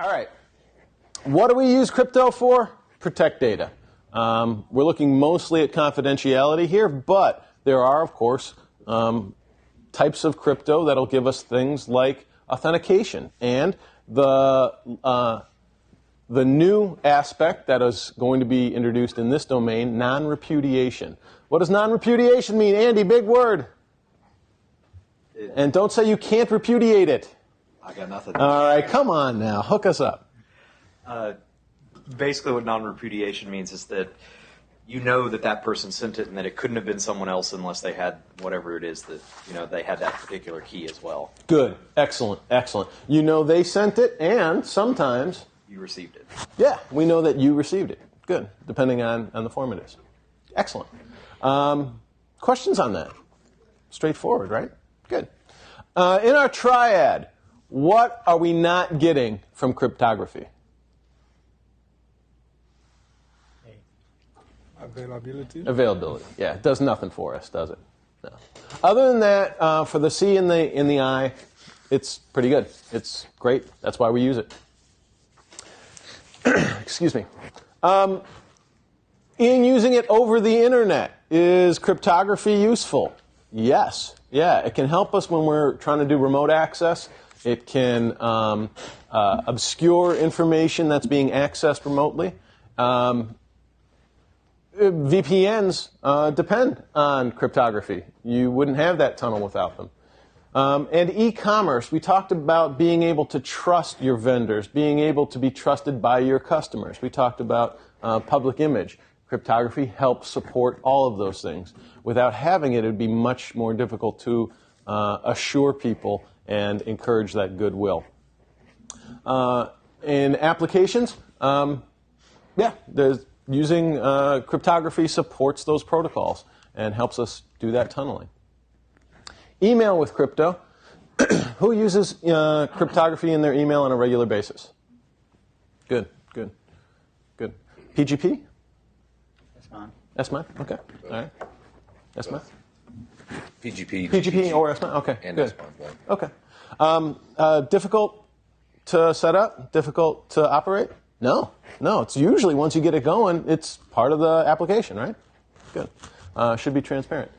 All right. What do we use crypto for? Protect data. We're looking mostly at confidentiality here, but there are, of course, types of crypto that'll give us things like authentication. And the new aspect that is going to be introduced in this domain, non-repudiation. What does non-repudiation mean? Andy, big word. And don't say you can't repudiate it. I got nothing. All right, come on now. Hook us up. Basically what non-repudiation means is that you know that that person sent it and that it couldn't have been someone else unless they had whatever it is that, you know, they had that particular key as well. Good. Excellent. Excellent. You know they sent it, and sometimes You received it. yeah, we know that you received it. Good, depending on the form it is. Excellent. Questions on that? Straightforward, right? Good. In our triad, what are we not getting from cryptography? Availability. Availability. Yeah, it does nothing for us, does it? No. Other than that, for the C in the I, it's pretty good. It's great. That's why we use it. Excuse me. In using it over the internet, is cryptography useful? Yes. Yeah, it can help us when we're trying to do remote access. It can obscure information that's being accessed remotely. VPNs depend on cryptography. You wouldn't have that tunnel without them. And e-commerce, we talked about being able to trust your vendors, being able to be trusted by your customers. We talked about public image. Cryptography helps support all of those things. Without having it, it would be much more difficult to assure people and encourage that goodwill. In applications, using cryptography supports those protocols and helps us do that tunneling. Email with crypto. Who uses cryptography in their email on a regular basis? Good, good, good. PGP? S-MON. S-MON? Okay, all right. S-MON? PGP or S-MON? Okay, and good. S-MON. Okay. Difficult to set up? Difficult to operate? No. It's usually once you get it going, it's part of the application, right? Good. Should be transparent.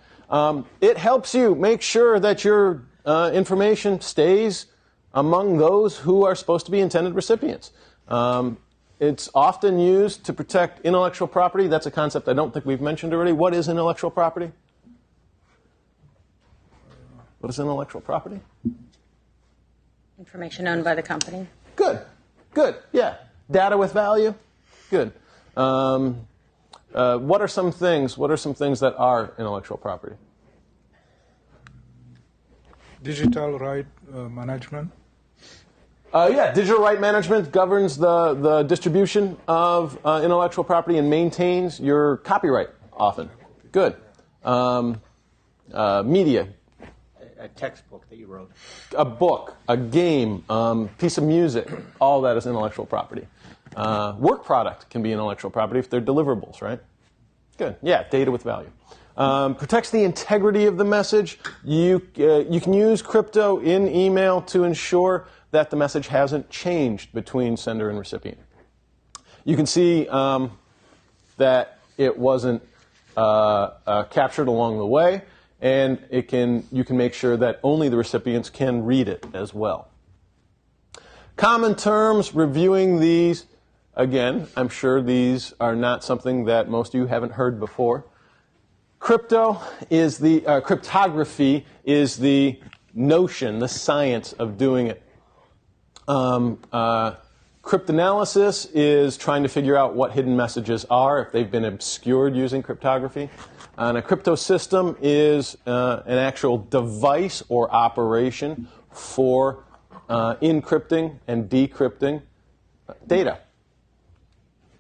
It helps you make sure that your information stays among those who are supposed to be intended recipients. It's often used to protect intellectual property. That's a concept I don't think we've mentioned already. What is intellectual property? What is intellectual property? Information owned by the company. Good, yeah. Data with value? Good. What are some things that are intellectual property? Digital right management. Digital right management governs the distribution of intellectual property and maintains your copyright often. Good. Media. A textbook that you wrote. A book, a game, piece of music, all that is intellectual property. Work product can be intellectual property if they're deliverables, right? Good. Yeah, data with value. Protects the integrity of the message. You can use crypto in email to ensure that the message hasn't changed between sender and recipient. You can see that it wasn't captured along the way, and you can make sure that only the recipients can read it as well. Common terms, reviewing these. Again, I'm sure these are not something that most of you haven't heard before. Cryptography is the notion, the science of doing it. Cryptanalysis is trying to figure out what hidden messages are, if they've been obscured using cryptography. And a crypto system is an actual device or operation for encrypting and decrypting data.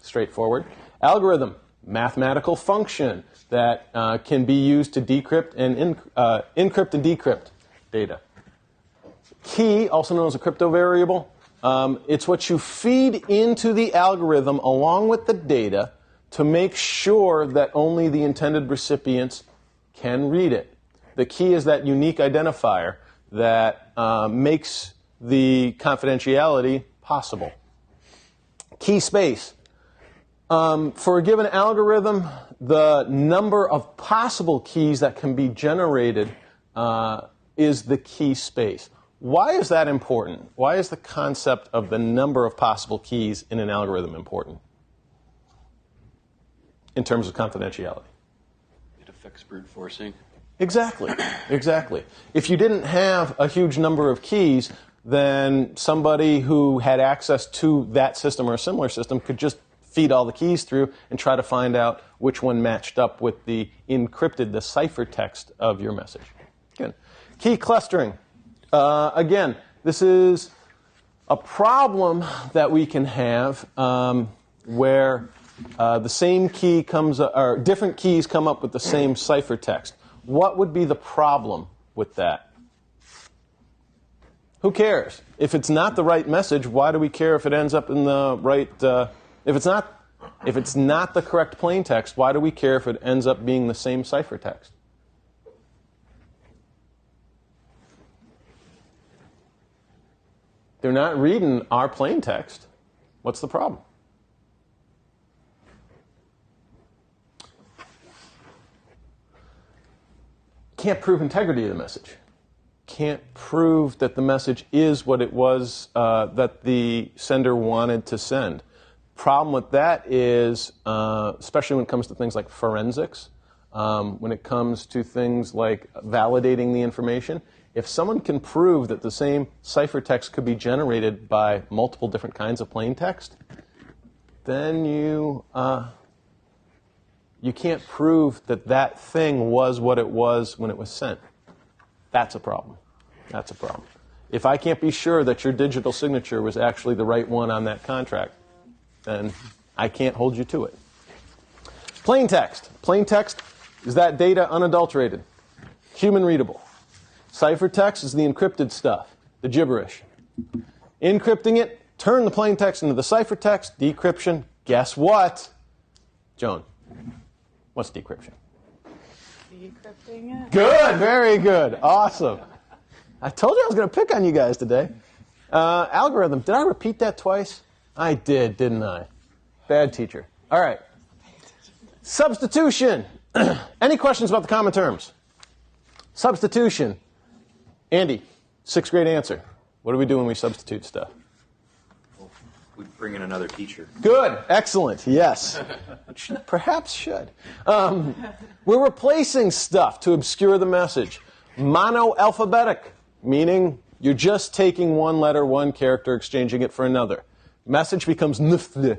Straightforward. Algorithm, mathematical function that can be used to decrypt and encrypt and decrypt data. Key, also known as a crypto variable, it's what you feed into the algorithm along with the data to make sure that only the intended recipients can read it. The key is that unique identifier that makes the confidentiality possible. Key space. For a given algorithm, the number of possible keys that can be generated is the key space. Why is that important? Why is the concept of the number of possible keys in an algorithm important in terms of confidentiality? It affects brute forcing. Exactly, exactly. If you didn't have a huge number of keys, then somebody who had access to that system or a similar system could just feed all the keys through and try to find out which one matched up with the encrypted, the ciphertext of your message. Good. Key clustering. Again, this is a problem that we can have where the same key comes, or different keys come up with the same ciphertext. What would be the problem with that? Who cares? If it's not the right message, why do we care if it ends up in the right? If it's not the correct plain text, why do we care if it ends up being the same ciphertext? They're not reading our plain text. What's the problem? Can't prove integrity of the message. Can't prove that the message is what it was that the sender wanted to send. Problem with that is, especially when it comes to things like forensics, when it comes to things like validating the information, if someone can prove that the same ciphertext could be generated by multiple different kinds of plain text, then you can't prove that that thing was what it was when it was sent. That's a problem. That's a problem. If I can't be sure that your digital signature was actually the right one on that contract, then I can't hold you to it. Plain text. Plain text is that data unadulterated, human readable. Ciphertext is the encrypted stuff, the gibberish. Encrypting it, turn the plain text into the ciphertext, decryption. Guess what? Joan, what's decryption? Decrypting it. Good, very good, awesome. I told you I was going to pick on you guys today. Algorithm, did I repeat that twice? I did, didn't I? Bad teacher. All right. Substitution. Any questions about the common terms? Substitution. Andy, 6th grade answer. What do we do when we substitute stuff? We bring in another teacher. Good. Excellent. Yes. Perhaps should. We're replacing stuff to obscure the message. Monoalphabetic, meaning you're just taking one letter, one character, exchanging it for another. Message becomes nfd.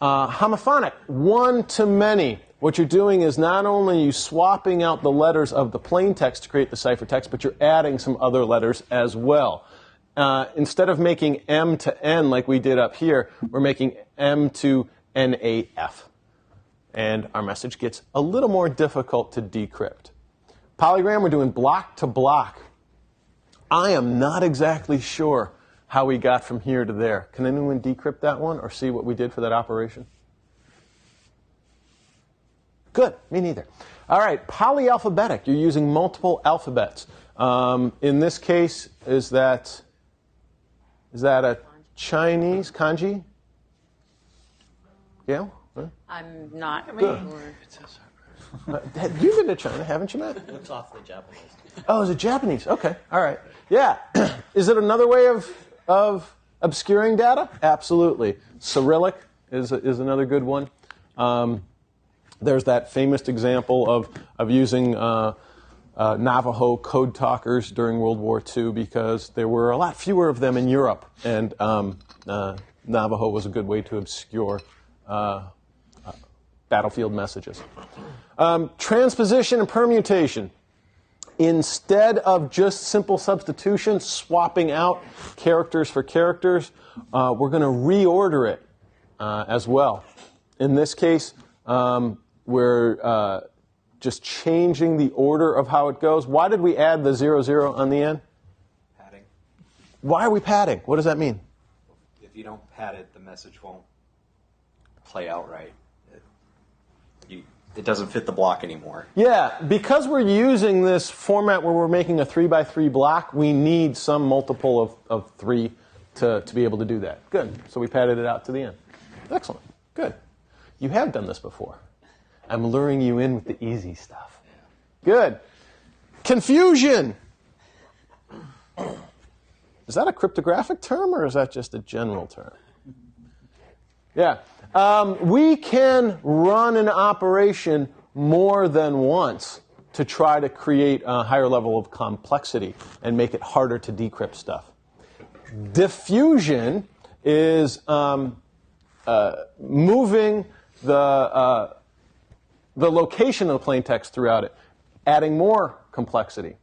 Homophonic, one to many. What you're doing is not only you swapping out the letters of the plain text to create the ciphertext, but you're adding some other letters as well. Instead of making M to N like we did up here, we're making M to NAF. And our message gets a little more difficult to decrypt. Polygram, we're doing block to block. I am not exactly sure how we got from here to there. Can anyone decrypt that one or see what we did for that operation? Good, me neither. All right, polyalphabetic, you're using multiple alphabets. In this case, is that a Chinese kanji? Yeah? Huh? I'm not Good. sure. You've been to China, haven't you, Matt? Looks awfully Japanese. Oh, is it Japanese? Okay, all right. Yeah. Is it another way of obscuring data? Absolutely. Cyrillic is another good one. There's that famous example of using Navajo code talkers during World War II because there were a lot fewer of them in Europe, and Navajo was a good way to obscure battlefield messages. Transposition and permutation. Instead of just simple substitution, swapping out characters for characters, we're going to reorder it as well. In this case, we're just changing the order of how it goes. Why did we add the 00 on the end? Padding. Why are we padding? What does that mean? If you don't pad it, the message won't play out right. It doesn't fit the block anymore. Yeah, because we're using this format where we're making a 3x3 block, we need some multiple of 3 to be able to do that. Good. So we padded it out to the end. Excellent. Good. You have done this before. I'm luring you in with the easy stuff. Good. Confusion. Is that a cryptographic term or is that just a general term? Yeah. We can run an operation more than once to try to create a higher level of complexity and make it harder to decrypt stuff. Diffusion is moving the location of the plain text throughout it, adding more complexity.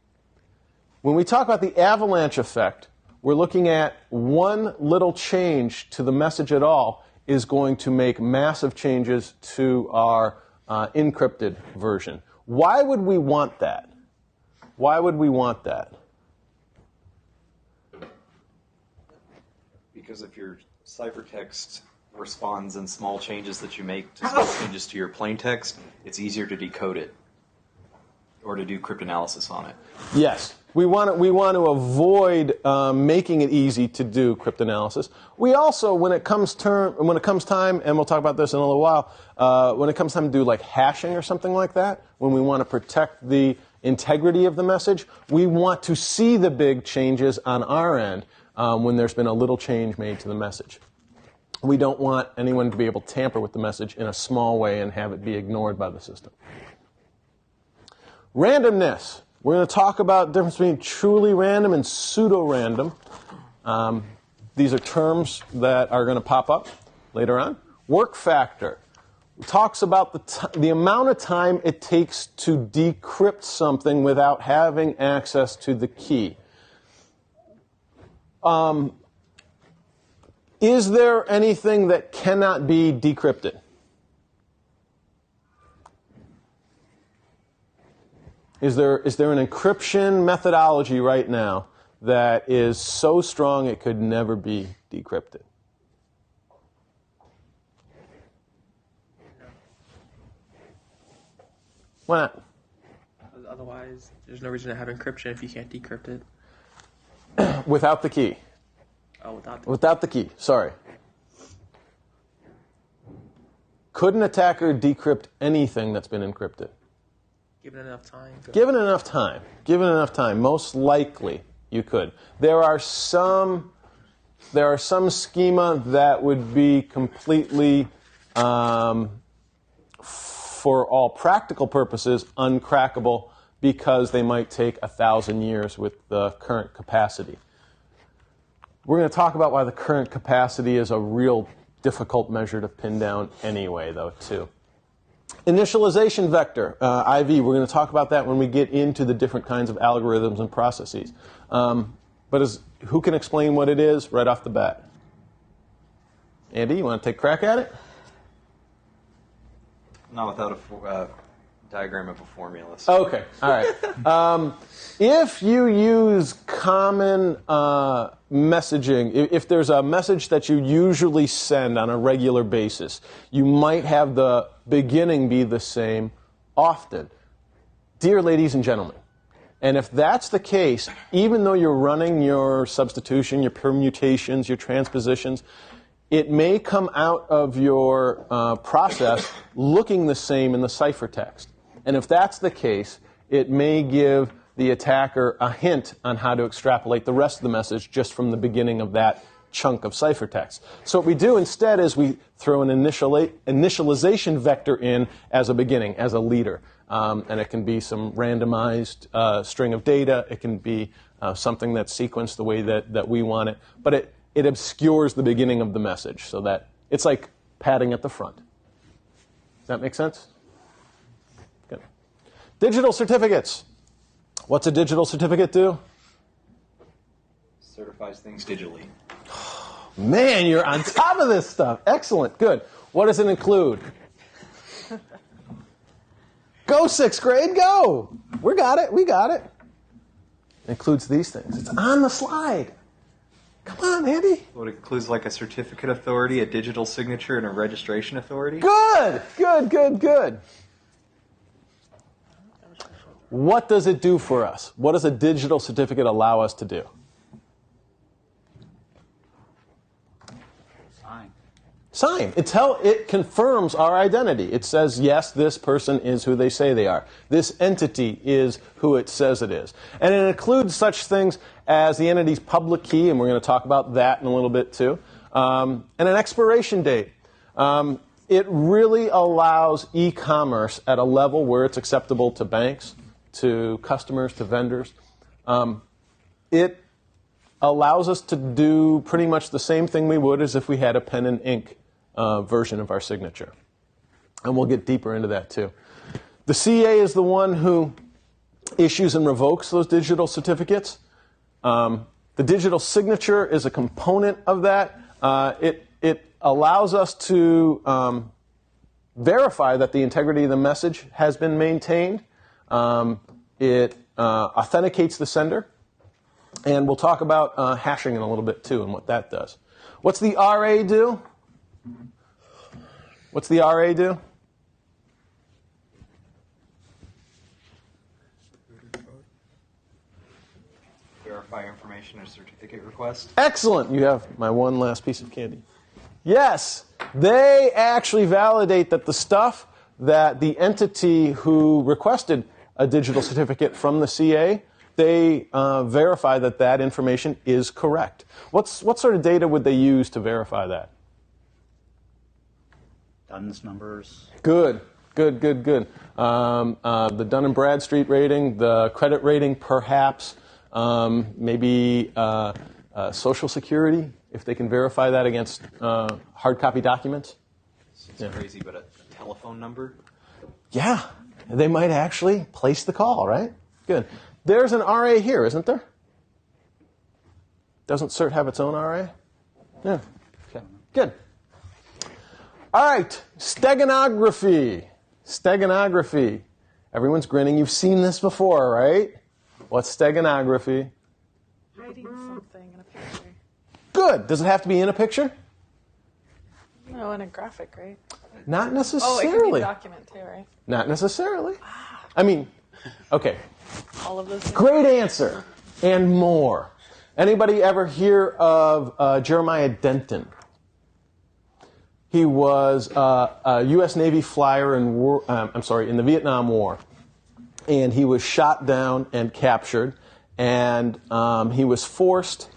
When we talk about the avalanche effect, we're looking at one little change to the message at all is going to make massive changes to our encrypted version. Why would we want that? Why would we want that? Because if your ciphertext responds in small changes that you make to small changes to your plain text, it's easier to decode it or to do cryptanalysis on it. Yes. We want to avoid making it easy to do cryptanalysis. We also, when it comes time, and we'll talk about this in a little while, when it comes time to do like hashing or something like that, when we want to protect the integrity of the message, we want to see the big changes on our end when there's been a little change made to the message. We don't want anyone to be able to tamper with the message in a small way and have it be ignored by the system. Randomness. We're going to talk about the difference between truly random and pseudo-random. These are terms that are going to pop up later on. Work factor. It talks about the amount of time it takes to decrypt something without having access to the key. Is there anything that cannot be decrypted? Is there an encryption methodology right now that is so strong it could never be decrypted? Why not? Otherwise, there's no reason to have encryption if you can't decrypt it. Without the key. Oh, Without the key, sorry. Could an attacker decrypt anything that's been encrypted? Given enough time. Given enough time. Given enough time. Most likely you could. There are some schema that would be completely, for all practical purposes, uncrackable because they might take 1,000 years with the current capacity. We're going to talk about why the current capacity is a real difficult measure to pin down anyway, though, too. Initialization vector, IV, we're going to talk about that when we get into the different kinds of algorithms and processes. But who can explain what it is right off the bat? Andy, you want to take a crack at it? Not without a diagram of a formula. So. Okay, all right. If you use common messaging, if there's a message that you usually send on a regular basis, you might have the beginning be the same often. Dear ladies and gentlemen. And if that's the case, even though you're running your substitution, your permutations, your transpositions, it may come out of your process looking the same in the ciphertext. And if that's the case, it may give the attacker a hint on how to extrapolate the rest of the message just from the beginning of that chunk of ciphertext. So what we do instead is we throw an initialization vector in as a beginning, as a leader. And it can be some randomized string of data. It can be something that's sequenced the way that we want it. But it obscures the beginning of the message so that it's like padding at the front. Does that make sense? Good. Digital certificates. What's a digital certificate do? Certifies things digitally. Man, you're on top of this stuff. Excellent. Good. What does it include? Go, 6th grade, go. We got it. It includes these things. It's on the slide. Come on, Andy. Well, it includes like a certificate authority, a digital signature, and a registration authority. Good. What does it do for us? What does a digital certificate allow us to do? Sign. Sign. It confirms our identity. It says, yes, this person is who they say they are. This entity is who it says it is. And it includes such things as the entity's public key, and we're going to talk about that in a little bit too, and an expiration date. It really allows e-commerce at a level where it's acceptable to banks, to customers, to vendors. It allows us to do pretty much the same thing we would as if we had a pen and ink version of our signature. And we'll get deeper into that too. The CA is the one who issues and revokes those digital certificates. The digital signature is a component of that. It allows us to verify that the integrity of the message has been maintained. It authenticates the sender. And we'll talk about hashing in a little bit too and what that does. What's the RA do? What's the RA do? Verify information or certificate request. Excellent. You have my one last piece of candy. Yes, they actually validate that the stuff that the entity who requested a digital certificate from the CA, they verify that that information is correct. What sort of data would they use to verify that? DUNS numbers. Good. The Dun & Bradstreet rating, the credit rating perhaps, maybe Social Security, if they can verify that against hard copy documents. It's crazy, but a telephone number? Yeah, they might actually place the call, right? Good. There's an RA here, isn't there? Doesn't CERT have its own RA? Yeah. Okay. Good. All right, steganography. Steganography. Everyone's grinning. You've seen this before, right? What's steganography? Hiding something in a picture. Good. Does it have to be in a picture? No, in a graphic, right? Not Oh, it necessarily. can be a document too, right? Not necessarily. I mean, okay. All of those things. Great answer. And more. Anybody ever hear of Jeremiah Denton? He was a U.S. Navy flyer in the Vietnam War. And he was shot down and captured. And he was forced,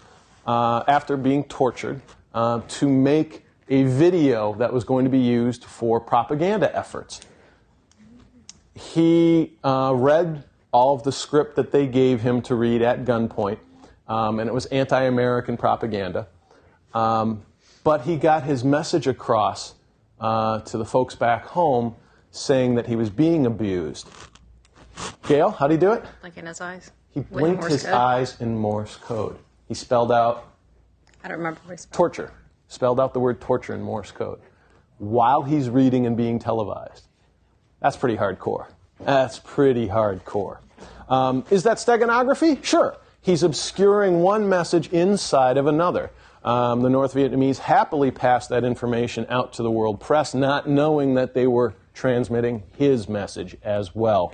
after being tortured, to make a video that was going to be used for propaganda efforts. He read all of the script that they gave him to read at gunpoint, and it was anti-American propaganda. But he got his message across to the folks back home saying that he was being abused. Gail, how'd he do it? Blinking his eyes. He blinked his eyes in Morse code. He spelled out I don't remember what he spelled. torture. Spelled out the word torture in Morse code while he's reading and being televised. That's pretty hardcore. That's pretty hardcore. Is that steganography? Sure. He's obscuring one message inside of another. The North Vietnamese happily passed that information out to the world press, not knowing that they were transmitting his message as well.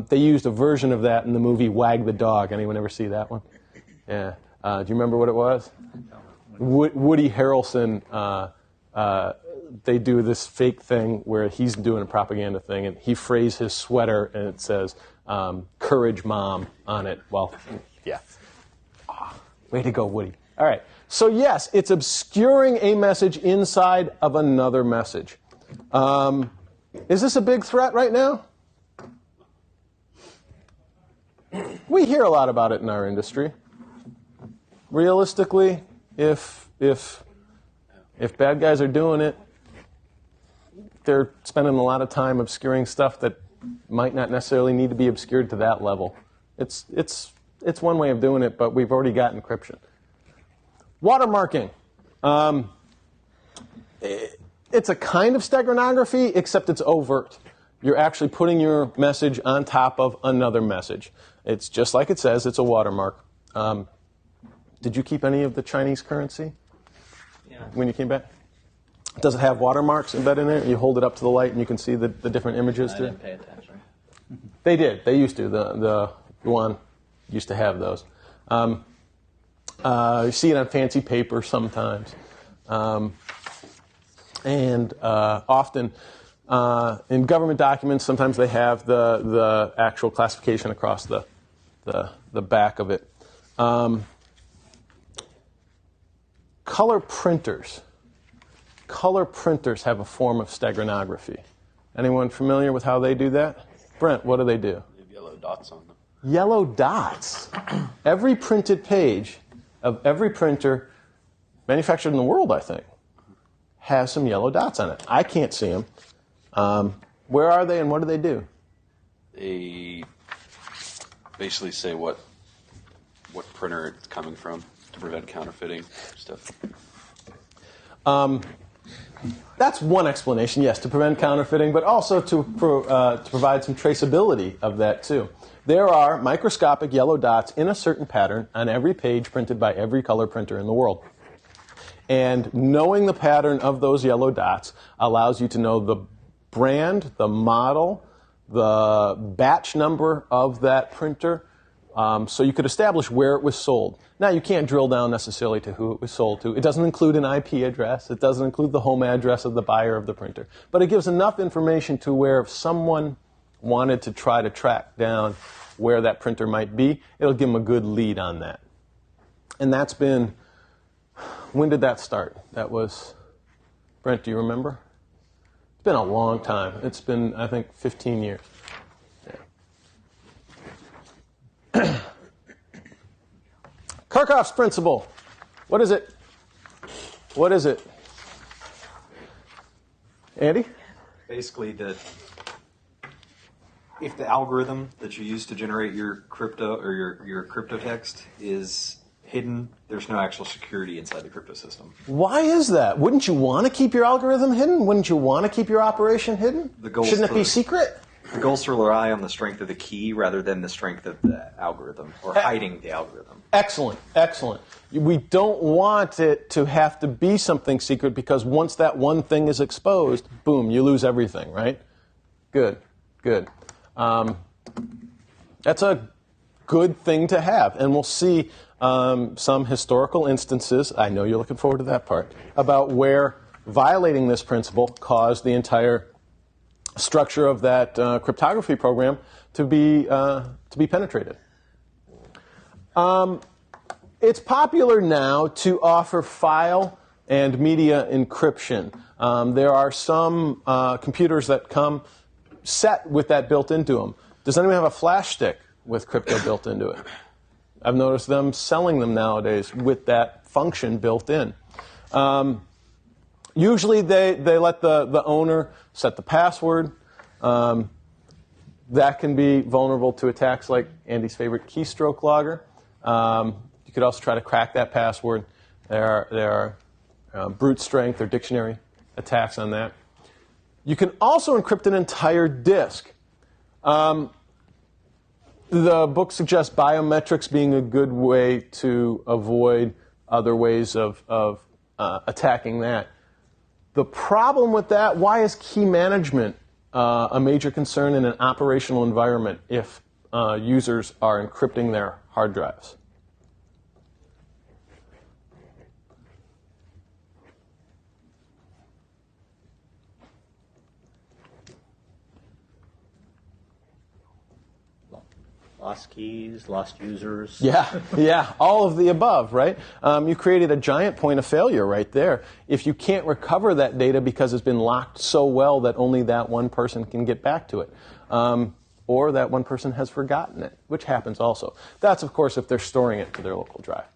They used a version of that in the movie Wag the Dog. Anyone ever see that one? Yeah. Do you remember what it was? Woody Harrelson, they do this fake thing where he's doing a propaganda thing, and he frays his sweater, and it says, Courage Mom on it. Well, yeah. Way to go, Woody. All right. So, yes, it's obscuring a message inside of another message. Is this a big threat right now? We hear a lot about it in our industry. Realistically, if bad guys are doing it, they're spending a lot of time obscuring stuff that might not necessarily need to be obscured to that level. It's one way of doing it, but we've already got encryption. Watermarking. It's a kind of steganography, except it's overt. You're actually putting your message on top of another message. It's just like it says, it's a watermark. Did you keep any of the Chinese currency when you came back? Does it have watermarks embedded in it? You hold it up to the light and you can see the different images. I didn't pay attention. They did. They used to. The one used to have those. You see it on fancy paper sometimes. And often in government documents, sometimes they have the actual classification across the back of it. Color printers. Color printers have a form of steganography. Anyone familiar with how they do that? Brent, what do? They have yellow dots on them. Yellow dots. Every printed page of every printer manufactured in the world, I think, has some yellow dots on it. I can't see them. Where are they and what do they do? They basically say what printer it's coming from to prevent counterfeiting stuff. That's one explanation, yes, to prevent counterfeiting, but also to provide some traceability of that too. There are microscopic yellow dots in a certain pattern on every page printed by every color printer in the world. And knowing the pattern of those yellow dots allows you to know the brand, the model, the batch number of that printer, so you could establish where it was sold. Now, you can't drill down necessarily to who it was sold to. It doesn't include an IP address. It doesn't include the home address of the buyer of the printer. But it gives enough information to where if someone wanted to try to track down where that printer might be, it'll give them a good lead on that. And that's been, when did that start? That was, Brent, do you remember? It's been a long time. It's been, I think, 15 years. Yeah. Kirchhoff's principle. What is it? What is it? Andy? Basically, if the algorithm that you use to generate your crypto or your crypto text is hidden, there's no actual security inside the crypto system. Why is that? Wouldn't you want to keep your algorithm hidden? Wouldn't you want to keep your operation hidden? Shouldn't it be secret? The goal is to rely on the strength of the key rather than the strength of the algorithm or hiding the algorithm. Excellent, excellent. We don't want it to have to be something secret because once that one thing is exposed, boom, you lose everything, right? Good, good. That's a good thing to have. And we'll see some historical instances, I know you're looking forward to that part, about where violating this principle caused the entire structure of that cryptography program to be penetrated. It's popular now to offer file and media encryption. There are some computers that come set with that built into them. Does anyone have a flash stick with crypto built into it? I've noticed them selling them nowadays with that function built in. Usually they let the owner set the password. That can be vulnerable to attacks like Andy's favorite keystroke logger. You could also try to crack that password. There are brute strength or dictionary attacks on that. You can also encrypt an entire disk. The book suggests biometrics being a good way to avoid other ways of attacking that. The problem with that, why is key management a major concern in an operational environment if users are encrypting their hard drives? Lost keys, lost users. Yeah, all of the above, right? You created a giant point of failure right there. If you can't recover that data because it's been locked so well that only that one person can get back to it, or that one person has forgotten it, which happens also. That's, of course, if they're storing it to their local drive.